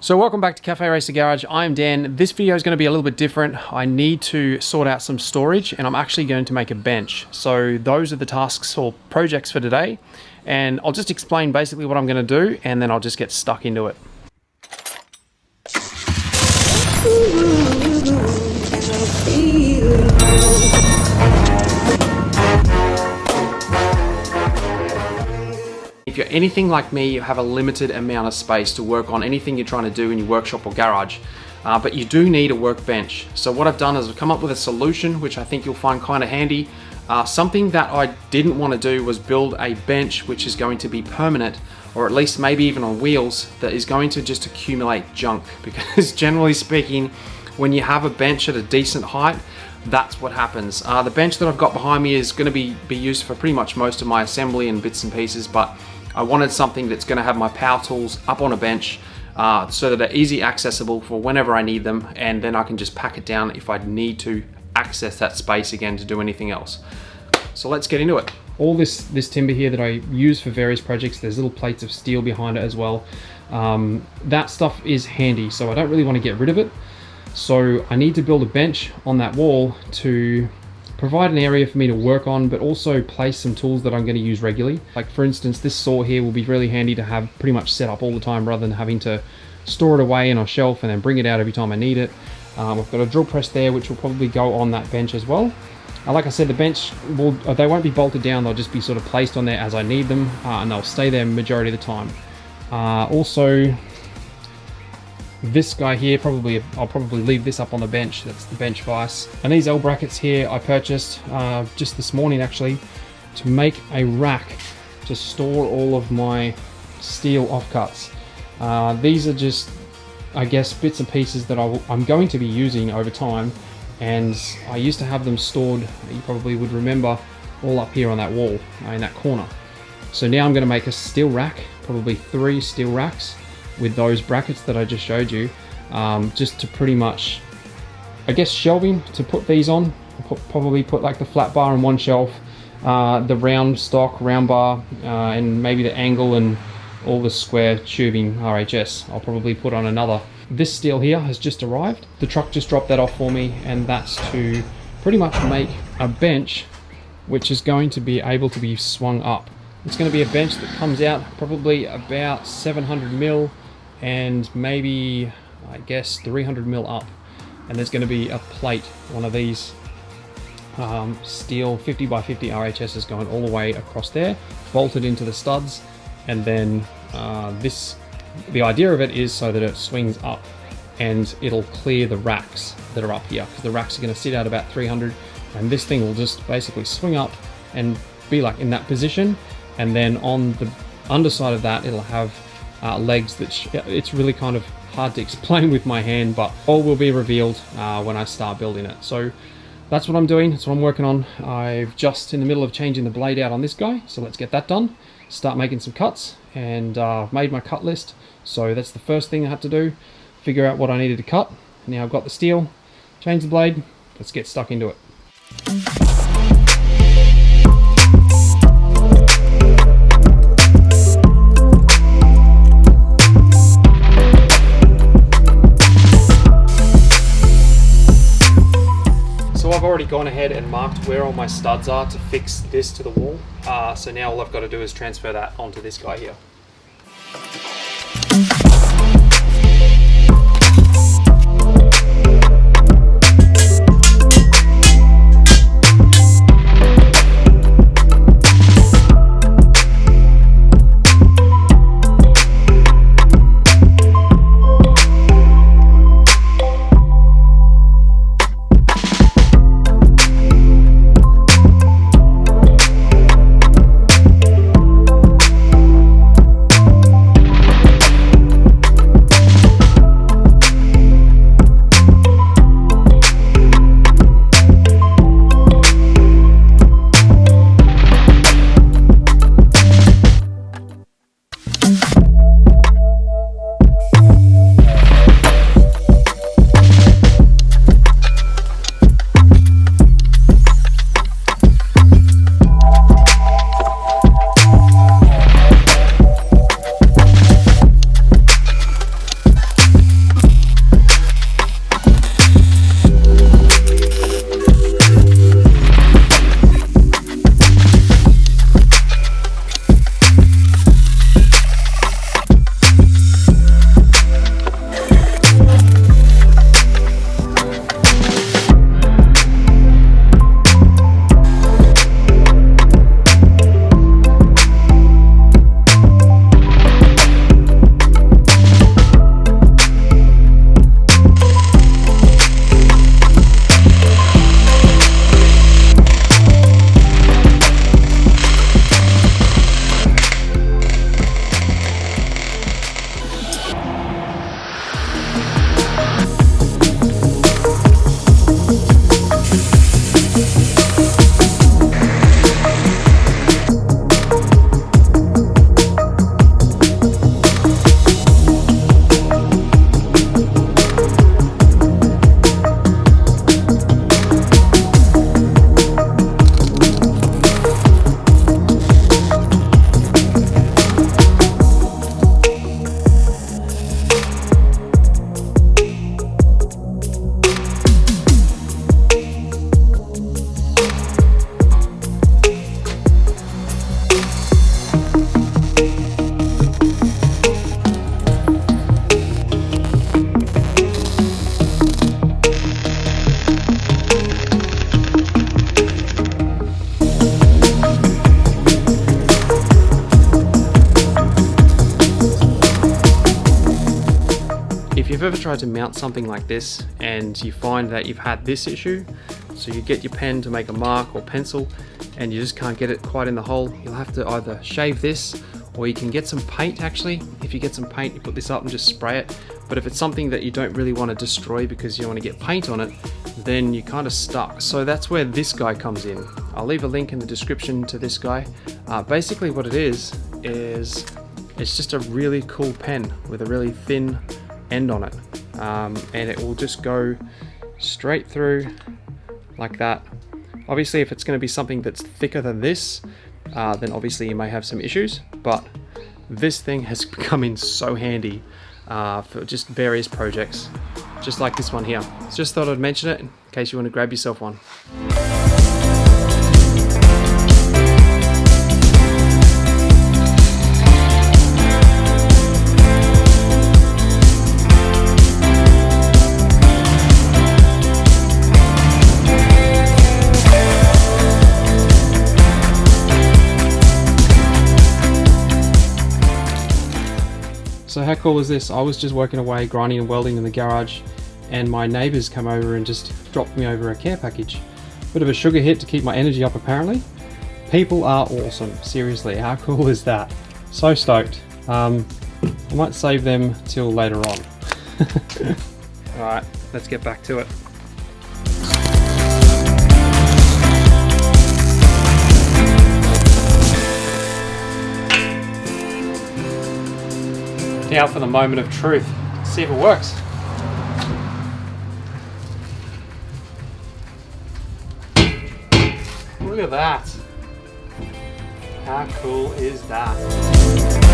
So welcome back to Cafe Racer Garage. I'm Dan. This video is going to be a little bit different. I need to sort out some storage and I'm actually going to make a bench. So those are the tasks or projects for today. And I'll just explain basically what I'm going to do and then I'll just get stuck into it. If you're anything like me, you have a limited amount of space to work on anything you're trying to do in your workshop or garage, but you do need a workbench. So what I've done is I've come up with a solution which I think you'll find kind of handy. Something that I didn't want to do was build a bench which is going to be permanent, or at least maybe even on wheels, that is going to just accumulate junk, because generally speaking, when you have a bench at a decent height, that's what happens. The bench that I've got behind me is going to be used for pretty much most of my assembly and bits and pieces, but I wanted something that's going to have my power tools up on a bench so that they're easy accessible for whenever I need them, and then I can just pack it down if I need to access that space again to do anything else. So let's get into it. All this timber here that I use for various projects, there's little plates of steel behind it as well. That stuff is handy, so I don't really want to get rid of it. So I need to build a bench on that wall to provide an area for me to work on, but also place some tools that I'm going to use regularly. Like for instance, this saw here will be really handy to have pretty much set up all the time rather than having to store it away in a shelf and then bring it out every time I need it. I've got a drill press there which will probably go on that bench as well. Like I said, the bench they won't be bolted down, they'll just be sort of placed on there as I need them, and they'll stay there majority of the time. Also, this guy here, I'll probably leave this up on the bench. That's the bench vise. And these L brackets here I purchased just this morning actually, to make a rack to store all of my steel offcuts. These are just, I guess, bits and pieces that I'm going to be using over time, and I used to have them stored, you probably would remember, all up here on that wall in that corner. So now I'm going to make a steel rack, probably 3 steel racks with those brackets that I just showed you, just to pretty much, I guess, shelving to put these on. I'll probably put like the flat bar on one shelf, the round bar, and maybe the angle and all the square tubing RHS I'll probably put on another. This steel here has just arrived. The truck just dropped that off for me, and that's to pretty much make a bench which is going to be able to be swung up. It's going to be a bench that comes out probably about 700 mil and maybe, I guess, 300 mil up. And there's going to be a plate, one of these steel 50 by 50 RHSs going all the way across there, bolted into the studs. And then the idea of it is so that it swings up and it'll clear the racks that are up here, because the racks are going to sit out about 300, and this thing will just basically swing up and be like in that position. And then on the underside of that, it'll have legs that it's really kind of hard to explain with my hand, but all will be revealed when I start building it. So that's what I'm doing, that's what I'm working on. I've just in the middle of changing the blade out on this guy, so let's get that done, start making some cuts, and I've made my cut list. So that's the first thing I had to do, figure out what I needed to cut. Now I've got the steel, change the blade, let's get stuck into it. I've already gone ahead and marked where all my studs are to fix this to the wall. So now all I've got to do is transfer that onto this guy here. If you've ever tried to mount something like this and you find that you've had this issue, so you get your pen to make a mark or pencil and you just can't get it quite in the hole, you'll have to either shave this, or you can get some paint. Actually, if you get some paint, you put this up and just spray it. But if it's something that you don't really want to destroy because you want to get paint on it, then you're kind of stuck. So that's where this guy comes in. I'll leave a link in the description to this guy. Basically what it is it's just a really cool pen with a really thin end on it. And it will just go straight through like that. Obviously, if it's going to be something that's thicker than this, then obviously you may have some issues, but this thing has come in so handy for just various projects, just like this one here. Just thought I'd mention it in case you want to grab yourself one. So how cool is this? I was just working away, grinding and welding in the garage, and my neighbours come over and just dropped me over a care package. Bit of a sugar hit to keep my energy up apparently. People are awesome, seriously, how cool is that? So stoked. I might save them till later on. Alright, let's get back to it. Now for the moment of truth. Let's see if it works. Look at that. How cool is that?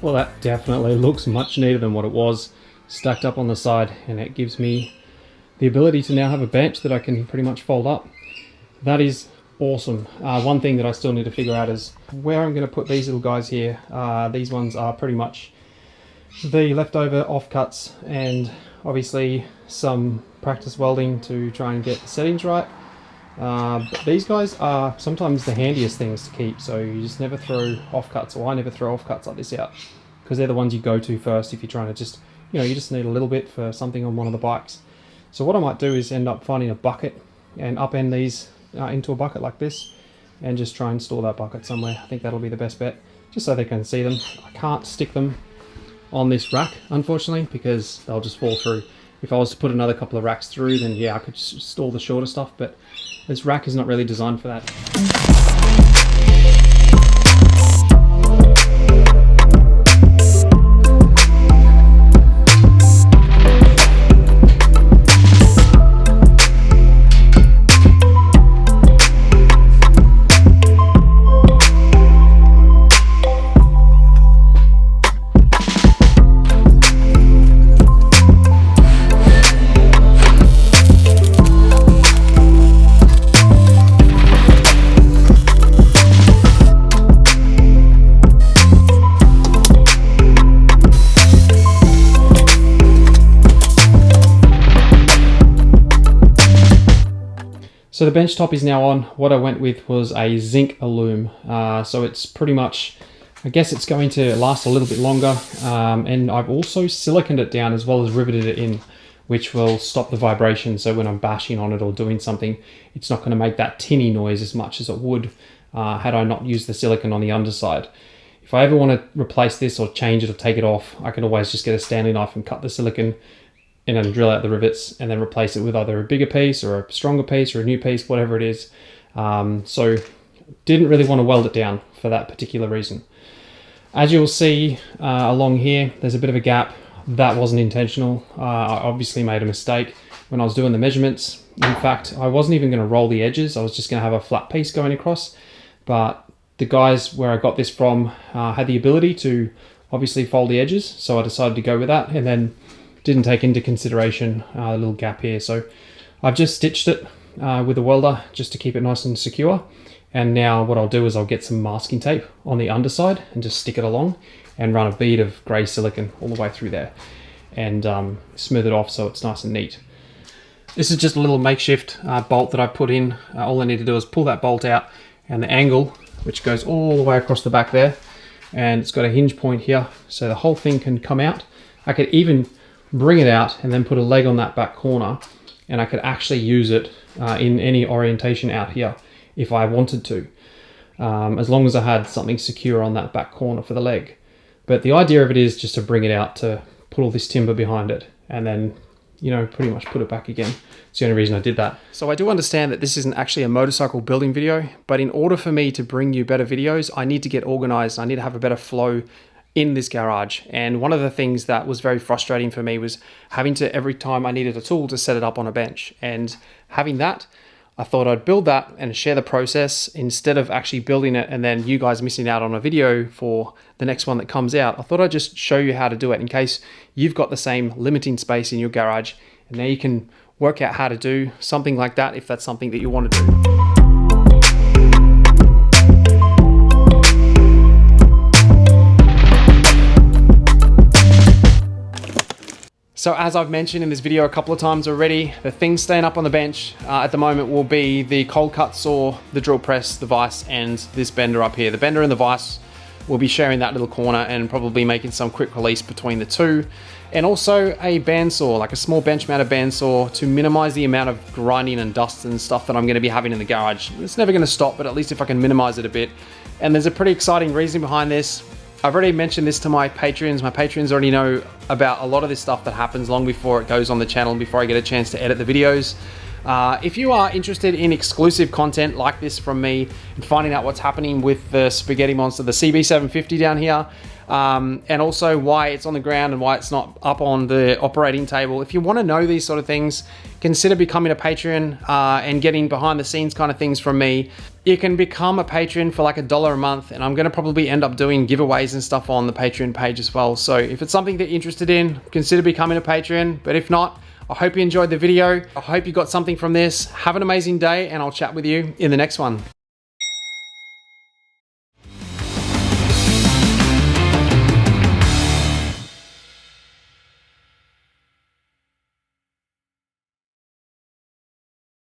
Well, that definitely looks much neater than what it was stacked up on the side, and it gives me the ability to now have a bench that I can pretty much fold up. That is awesome. One thing that I still need to figure out is where I'm going to put these little guys here. These ones are pretty much the leftover offcuts and obviously some practice welding to try and get the settings right. But these guys are sometimes the handiest things to keep, so you just never throw offcuts, or I never throw offcuts like this out, because they're the ones you go to first if you're trying to just, you just need a little bit for something on one of the bikes. So what I might do is end up finding a bucket and upend these into a bucket like this, and just try and store that bucket somewhere. I think that'll be the best bet, just so they can see them. I can't stick them on this rack, unfortunately, because they'll just fall through. If I was to put another couple of racks through, then yeah, I could store the shorter stuff, but this rack is not really designed for that. So the bench top is now on. What I went with was a zinc aluminum. So it's pretty much, I guess it's going to last a little bit longer. And I've also siliconed it down as well as riveted it in, which will stop the vibration. So when I'm bashing on it or doing something, it's not going to make that tinny noise as much as it would had I not used the silicone on the underside. If I ever want to replace this or change it or take it off, I can always just get a Stanley knife and cut the silicone and then drill out the rivets and then replace it with either a bigger piece or a stronger piece or a new piece, whatever it is. So didn't really want to weld it down for that particular reason. As you'll see along here, there's a bit of a gap. That wasn't intentional. I obviously made a mistake when I was doing the measurements. In fact, I wasn't even going to roll the edges. I was just going to have a flat piece going across. But the guys where I got this from had the ability to obviously fold the edges, so I decided to go with that, and then didn't take into consideration the little gap here. So I've just stitched it with a welder just to keep it nice and secure, And now what I'll do is I'll get some masking tape on the underside and just stick it along and run a bead of grey silicone all the way through there and smooth it off so it's nice and neat. This is just a little makeshift bolt that I put in. All I need to do is pull that bolt out, and the angle, which goes all the way across the back there, and it's got a hinge point here so the whole thing can come out. I could even bring it out and then put a leg on that back corner, and I could actually use it in any orientation out here if I wanted to, as long as I had something secure on that back corner for the leg. But the idea of it is just to bring it out to put all this timber behind it and then, you know, pretty much put it back again. It's the only reason I did that. So I do understand that this isn't actually a motorcycle building video, but in order for me to bring you better videos, I need to get organized. I need to have a better flow in this garage. And one of the things that was very frustrating for me was having to, every time I needed a tool, to set it up on a bench. And having that, I thought I'd build that and share the process instead of actually building it and then you guys missing out on a video for the next one that comes out. I thought I'd just show you how to do it in case you've got the same limiting space in your garage, and now you can work out how to do something like that if that's something that you want to do. So as I've mentioned in this video a couple of times already, the things staying up on the bench at the moment will be the cold cut saw, the drill press, the vise, and this bender up here. The bender and the vise will be sharing that little corner and probably making some quick release between the two. And also a bandsaw, like a small bench mounted bandsaw, to minimize the amount of grinding and dust and stuff that I'm gonna be having in the garage. It's never gonna stop, but at least if I can minimize it a bit. And there's a pretty exciting reason behind this. I've already mentioned this to my patrons. My patrons already know about a lot of this stuff that happens long before it goes on the channel and before I get a chance to edit the videos. If you are interested in exclusive content like this from me and finding out what's happening with the spaghetti monster, the CB750 down here, and also why it's on the ground and why it's not up on the operating table, if you want to know these sort of things, consider becoming a patron and getting behind the scenes kind of things from me. You can become a patron for like $1 a month, and I'm going to probably end up doing giveaways and stuff on the Patreon page as well. So if it's something that you're interested in, consider becoming a patron. But if not, I hope you enjoyed the video. I hope you got something from this. Have an amazing day, and I'll chat with you in the next one.